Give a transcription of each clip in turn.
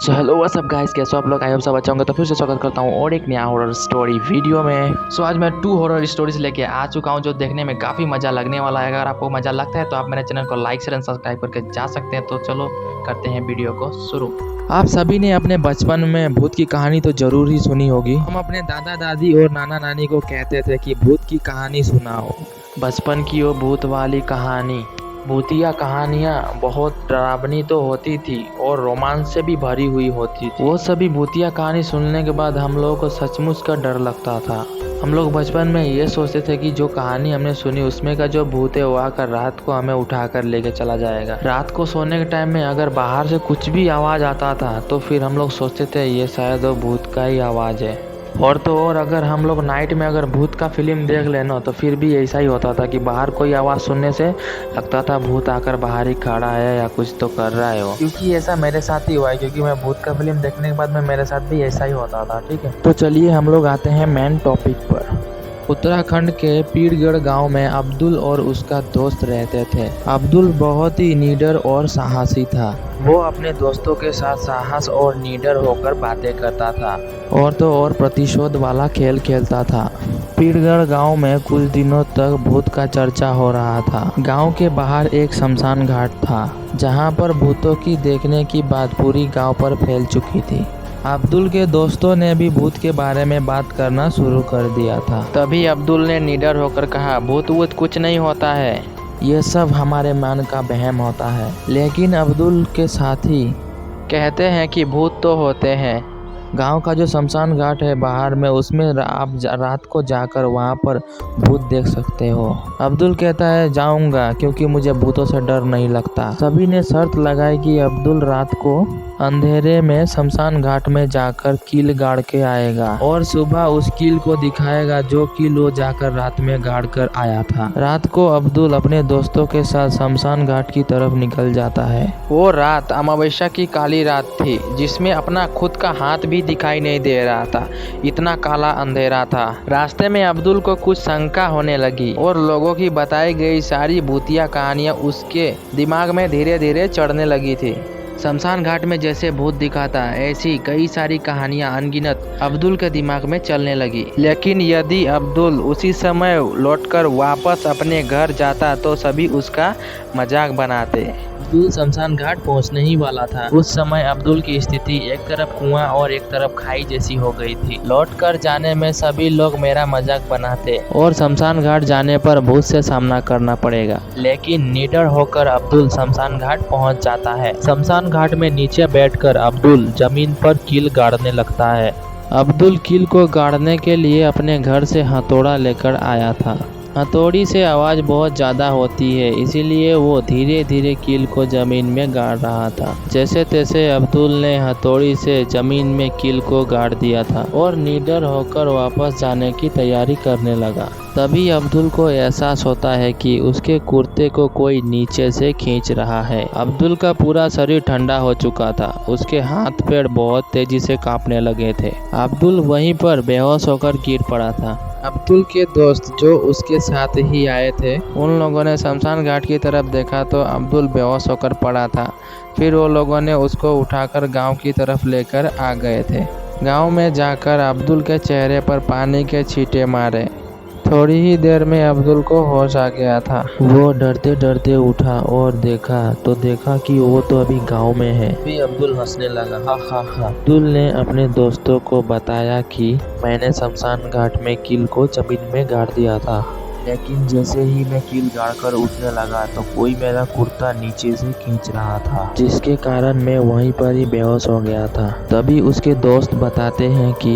So hello what's up guys, कैसे हो आप लोग? आई होप सब अच्छा होंगे। तो फिर से स्वागत करता हूँ और एक नया हॉरर स्टोरी वीडियो में। आज मैं 2 हॉरर स्टोरीज लेके आ चुका हूँ जो देखने में काफ़ी मज़ा लगने वाला है। अगर आपको मज़ा लगता है तो आप मेरे चैनल को लाइक शेयर एंड सब्सक्राइब करके जा सकते हैं। तो चलो करते हैं वीडियो को शुरू। आप सभी ने अपने बचपन में भूत की कहानी तो जरूर ही सुनी होगी। हम अपने दादा दादी और नाना नानी को कहते थे कि भूत की कहानी सुनाओ। बचपन की वो भूत वाली कहानी, भूतिया कहानियाँ बहुत डरावनी तो होती थी और रोमांच से भी भरी हुई होती थी। वो सभी भूतिया कहानी सुनने के बाद हम लोगों को सचमुच का डर लगता था। हम लोग बचपन में ये सोचते थे कि जो कहानी हमने सुनी उसमें का जो भूत है वो आकर रात को हमें उठा कर लेके चला जाएगा। रात को सोने के टाइम में अगर बाहर से कुछ भी आवाज़ आता था तो फिर हम लोग सोचते थे ये शायद वो भूत का ही आवाज़ है। और तो और अगर हम लोग नाइट में अगर भूत का फिल्म देख लेना तो फिर भी ऐसा ही होता था कि बाहर कोई आवाज़ सुनने से लगता था भूत आकर बाहर ही खड़ा है या कुछ तो कर रहा है वो। क्योंकि ऐसा मेरे साथ ही हुआ है, क्योंकि मैं भूत का फिल्म देखने के बाद में मेरे साथ भी ऐसा ही होता था। ठीक है, तो चलिए हम लोग आते हैं मेन टॉपिक पर। उत्तराखंड के पीरगढ़ गांव में अब्दुल और उसका दोस्त रहते थे। अब्दुल बहुत ही निडर और साहसी था। वो अपने दोस्तों के साथ साहस और निडर होकर बातें करता था और तो और प्रतिशोध वाला खेल खेलता था। पीरगढ़ गांव में कुछ दिनों तक भूत का चर्चा हो रहा था। गांव के बाहर एक शमशान घाट था जहां पर भूतों की देखने की बात पूरी गांव पर फैल चुकी थी। अब्दुल के दोस्तों ने भी भूत के बारे में बात करना शुरू कर दिया था। तभी अब्दुल ने निडर होकर कहा, भूत वूत कुछ नहीं होता है, ये सब हमारे मन का वहम होता है। लेकिन अब्दुल के साथी कहते हैं कि भूत तो होते हैं। गांव का जो शमशान घाट है बाहर में, उसमें आप रात को जाकर वहां पर भूत देख सकते हो। अब्दुल कहता है जाऊंगा क्योंकि मुझे भूतों से डर नहीं लगता। सभी ने शर्त लगाई कि अब्दुल रात को अंधेरे में शमशान घाट में जाकर कील गाड़ के आएगा और सुबह उस कील को दिखाएगा जो कील वो जाकर रात में गाड़ कर आया था। रात को अब्दुल अपने दोस्तों के साथ शमशान घाट की तरफ निकल जाता है। वो रात अमावस्या की काली रात थी जिसमें अपना खुद का हाथ भी दिखाई नहीं दे रहा था, इतना काला अंधेरा था। रास्ते में अब्दुल को कुछ शंका होने लगी और लोगों की बताई गई सारी भूतिया कहानियां उसके दिमाग में धीरे धीरे चढ़ने लगी थी। शमशान घाट में जैसे भूत दिखाता ऐसी कई सारी कहानियां अनगिनत अब्दुल के दिमाग में चलने लगी। लेकिन यदि अब्दुल उसी समय लौटकर वापस अपने घर जाता तो सभी उसका मजाक बनाते। अब्दुल शमशान घाट पहुंचने ही वाला था। उस समय अब्दुल की स्थिति एक तरफ कुआं और एक तरफ खाई जैसी हो गई थी। लौटकर जाने में सभी लोग मेरा मजाक बनाते और शमशान घाट जाने पर भूत से सामना करना पड़ेगा। लेकिन निडर होकर अब्दुल शमशान घाट पहुंच जाता है। शमशान घाट में नीचे बैठकर अब्दुल जमीन पर कील गाड़ने लगता है। अब्दुल कील को गाड़ने के लिए अपने घर से हथौड़ा लेकर आया था। हथौड़ी से आवाज़ बहुत ज़्यादा होती है, इसीलिए वो धीरे धीरे कील को ज़मीन में गाड़ रहा था। जैसे तैसे अब्दुल ने हथौड़ी से ज़मीन में कील को गाड़ दिया था और निडर होकर वापस जाने की तैयारी करने लगा। तभी अब्दुल को एहसास होता है कि उसके कुर्ते को कोई नीचे से खींच रहा है। अब्दुल का पूरा शरीर ठंडा हो चुका था, उसके हाथ पैर बहुत तेजी से कांपने लगे थे। अब्दुल वहीं पर बेहोश होकर गिर पड़ा था। अब्दुल के दोस्त जो उसके साथ ही आए थे उन लोगों ने शमशान घाट की तरफ देखा तो अब्दुल बेहोश होकर पड़ा था। फिर वो लोगों ने उसको उठाकर गांव की तरफ लेकर आ गए थे। गांव में जाकर अब्दुल के चेहरे पर पानी के छींटे मारे। थोड़ी ही देर में अब्दुल को होश आ गया था। वो डरते डरते उठा और देखा कि वो तो अभी गांव में है। फिर अब्दुल हंसने लगा, हा हा हा। अब्दुल ने अपने दोस्तों को बताया कि मैंने शमशान घाट में कील को जमीन में गाड़ दिया था, लेकिन जैसे ही मैं कील गाड़कर उठने लगा तो कोई मेरा कुर्ता नीचे से खींच रहा था, जिसके कारण मैं वहीं पर ही बेहोश हो गया था। तभी उसके दोस्त बताते हैं कि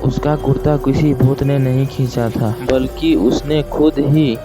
उसका कुर्ता किसी भूत ने नहीं खींचा था, बल्कि उसने खुद ही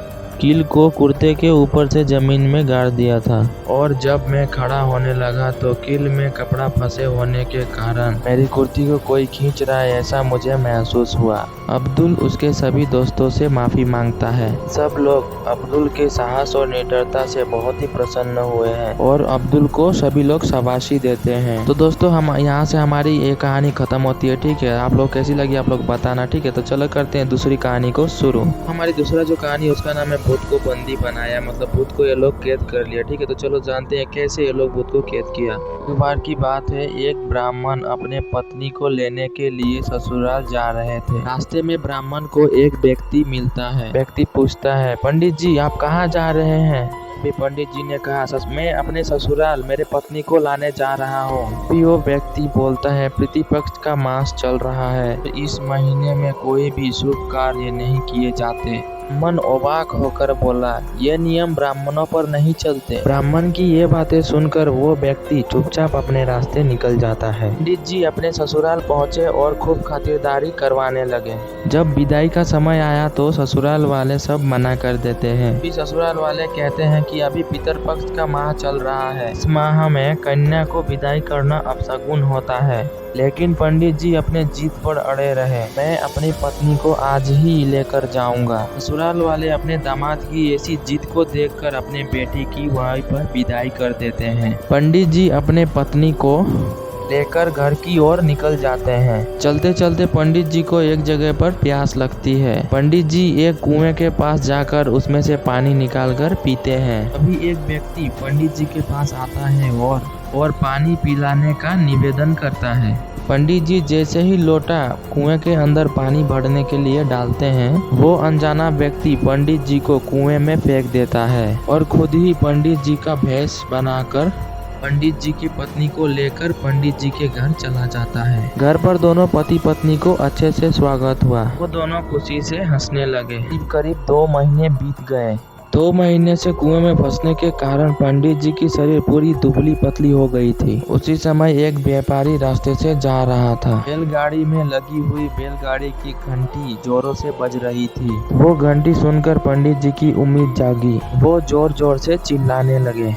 कील को कुर्ते के ऊपर से जमीन में गाड़ दिया था। और जब मैं खड़ा होने लगा तो कील में कपड़ा फंसे होने के कारण मेरी कुर्ती को कोई खींच रहा है ऐसा मुझे महसूस हुआ। अब्दुल उसके सभी दोस्तों से माफी मांगता है। सब लोग अब्दुल के साहस और निडरता से बहुत ही प्रसन्न हुए हैं और अब्दुल को सभी लोग शाबाशी देते हैं। तो दोस्तों हम यहाँ से हमारी ये कहानी खत्म होती है। ठीक है, आप लोग कैसी लगी आप लोग बताना। ठीक है, तो चलो करते हैं दूसरी कहानी को शुरू। हमारी दूसरा जो कहानी है उसका नाम है भूत को बंदी बनाया, मतलब भूत को ये लोग कैद कर लिया। ठीक है, तो चलो जानते हैं कैसे ये लोग भूत को कैद किया। एक बार की बात है, एक ब्राह्मण अपने पत्नी को लेने के लिए ससुराल जा रहे थे। रास्ते में ब्राह्मण को एक व्यक्ति मिलता है। व्यक्ति पूछता है, पंडित जी आप कहाँ जा रहे हैं? भी पंडित जी ने कहा, मैं अपने ससुराल मेरे पत्नी को लाने जा रहा हूँ। भी वो व्यक्ति बोलता है, प्रतिपक्ष का मास चल रहा है, तो इस महीने में कोई भी शुभ कार्य नहीं किए जाते। मन अवाक होकर बोला, ये नियम ब्राह्मणों पर नहीं चलते। ब्राह्मण की ये बातें सुनकर वो व्यक्ति चुपचाप अपने रास्ते निकल जाता है। पंडित जी अपने ससुराल पहुँचे और खूब खातिरदारी करवाने लगे। जब विदाई का समय आया तो ससुराल वाले सब मना कर देते हैं। फिर ससुराल वाले कहते हैं कि अभी पितरपक्ष का माह चल रहा है, इस माह में कन्या को विदाई करना अपशगुन होता है। लेकिन पंडित जी अपने जिद पर अड़े रहे, मैं अपनी पत्नी को आज ही लेकर जाऊंगा। ससुराल वाले अपने दामाद की ऐसी जिद को देखकर अपने बेटी की वहीं पर विदाई कर देते हैं। पंडित जी अपने पत्नी को लेकर घर की ओर निकल जाते हैं। चलते चलते पंडित जी को एक जगह पर प्यास लगती है। पंडित जी एक कुएं के पास जाकर उसमें से पानी निकालकर पीते हैं। अभी एक व्यक्ति पंडित जी के पास आता है और पानी पिलाने का निवेदन करता है। पंडित जी जैसे ही लोटा कुएं के अंदर पानी भरने के लिए डालते हैं, वो अनजाना व्यक्ति पंडित जी को कुएं में फेंक देता है और खुद ही पंडित जी का भेष बनाकर पंडित जी की पत्नी को लेकर पंडित जी के घर चला जाता है। घर पर दोनों पति पत्नी को अच्छे से स्वागत हुआ। वो दोनों खुशी से हंसने लगे। करीब 2 महीने बीत गए। 2 महीने से कुएं में फंसने के कारण पंडित जी की शरीर पूरी दुबली पतली हो गई थी। उसी समय एक व्यापारी रास्ते से जा रहा था। बैलगाड़ी में लगी हुई बैलगाड़ी की घंटी जोरों से बज रही थी। वो घंटी सुनकर पंडित जी की उम्मीद जागी। वो जोर जोर से चिल्लाने लगे,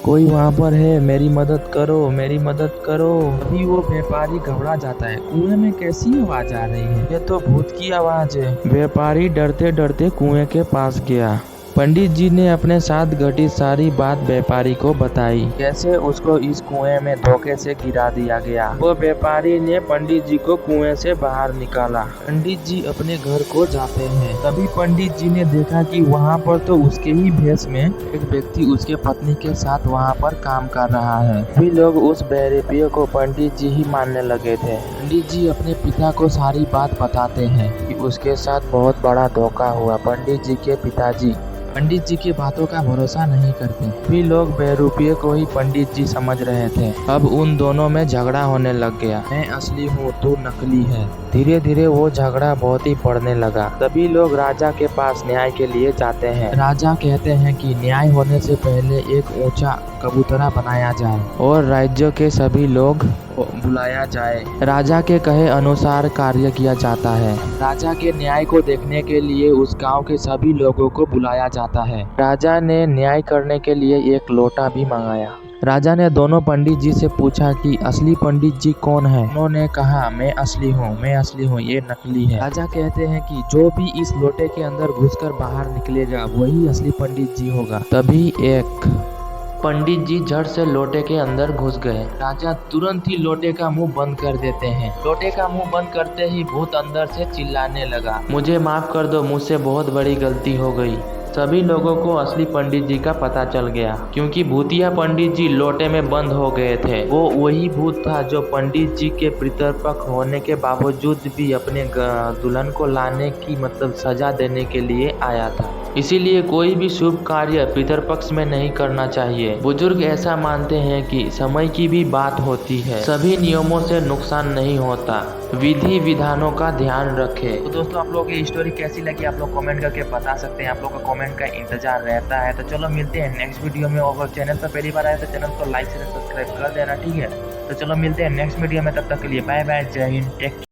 कोई वहाँ पर है, मेरी मदद करो, मेरी मदद करो। अभी वो व्यापारी घबरा जाता है, कुएं में कैसी आवाज आ रही है? ये तो भूत की आवाज है। व्यापारी डरते डरते कुएं के पास गया। पंडित जी ने अपने साथ घटित सारी बात व्यापारी को बताई, कैसे उसको इस कुएं में धोखे से गिरा दिया गया। वो व्यापारी ने पंडित जी को कुएं से बाहर निकाला। पंडित जी अपने घर को जाते हैं। तभी पंडित जी ने देखा कि वहाँ पर तो उसके ही भेष में एक व्यक्ति उसके पत्नी के साथ वहाँ पर काम कर रहा है। सभी लोग उस बहरेपिये को पंडित जी ही मानने लगे थे। पंडित जी अपने पिता को सारी बात बताते हैं कि उसके साथ बहुत बड़ा धोखा हुआ। पंडित जी के पिताजी पंडित जी की बातों का भरोसा नहीं करते। भी लोग बहरूपिये को ही पंडित जी समझ रहे थे। अब उन दोनों में झगड़ा होने लग गया। मैं असली हूँ, तू नकली है। धीरे धीरे वो झगड़ा बहुत ही बढ़ने लगा। सभी लोग राजा के पास न्याय के लिए जाते हैं। राजा कहते हैं कि न्याय होने से पहले एक ऊंचा कबूतरा बनाया जाए और राज्य के सभी लोग बुलाया जाए। राजा के कहे अनुसार कार्य किया जाता है। राजा के न्याय को देखने के लिए उस गांव के सभी लोगों को बुलाया जाता है। राजा ने न्याय करने के लिए एक लोटा भी मंगाया। राजा ने दोनों पंडित जी से पूछा कि असली पंडित जी कौन है। उन्होंने कहा, मैं असली हूँ, मैं असली हूँ, ये नकली है। राजा कहते हैं कि जो भी इस लोटे के अंदर घुसकर बाहर निकलेगा वही असली पंडित जी होगा। तभी एक पंडित जी झट से लोटे के अंदर घुस गए। राजा तुरंत ही लोटे का मुंह बंद कर देते हैं। लोटे का मुंह बंद करते ही भूत अंदर से चिल्लाने लगा, मुझे माफ कर दो, मुझसे बहुत बड़ी गलती हो गई। सभी लोगों को असली पंडित जी का पता चल गया, क्योंकि भूतिया पंडित जी लोटे में बंद हो गए थे। वो वही भूत था जो पंडित जी के पितरपक्ष होने के बावजूद भी अपने दुल्हन को लाने की मतलब सजा देने के लिए आया था। इसीलिए कोई भी शुभ कार्य पितरपक्ष में नहीं करना चाहिए। बुजुर्ग ऐसा मानते हैं कि समय की भी बात होती है, सभी नियमों से नुकसान नहीं होता, विधि विधानों का ध्यान रखें। तो दोस्तों, आप लोगों की स्टोरी कैसी लगी आप लोग कमेंट करके बता सकते हैं। आप लोग का कमेंट का इंतजार रहता है। तो चलो मिलते हैं नेक्स्ट वीडियो में। और चैनल पर पहली बार आए तो चैनल को लाइक से सब्सक्राइब कर देना, ठीक है। तो चलो मिलते हैं नेक्स्ट वीडियो में, तब तक के लिए बाय बाय, जय हिंद, टेक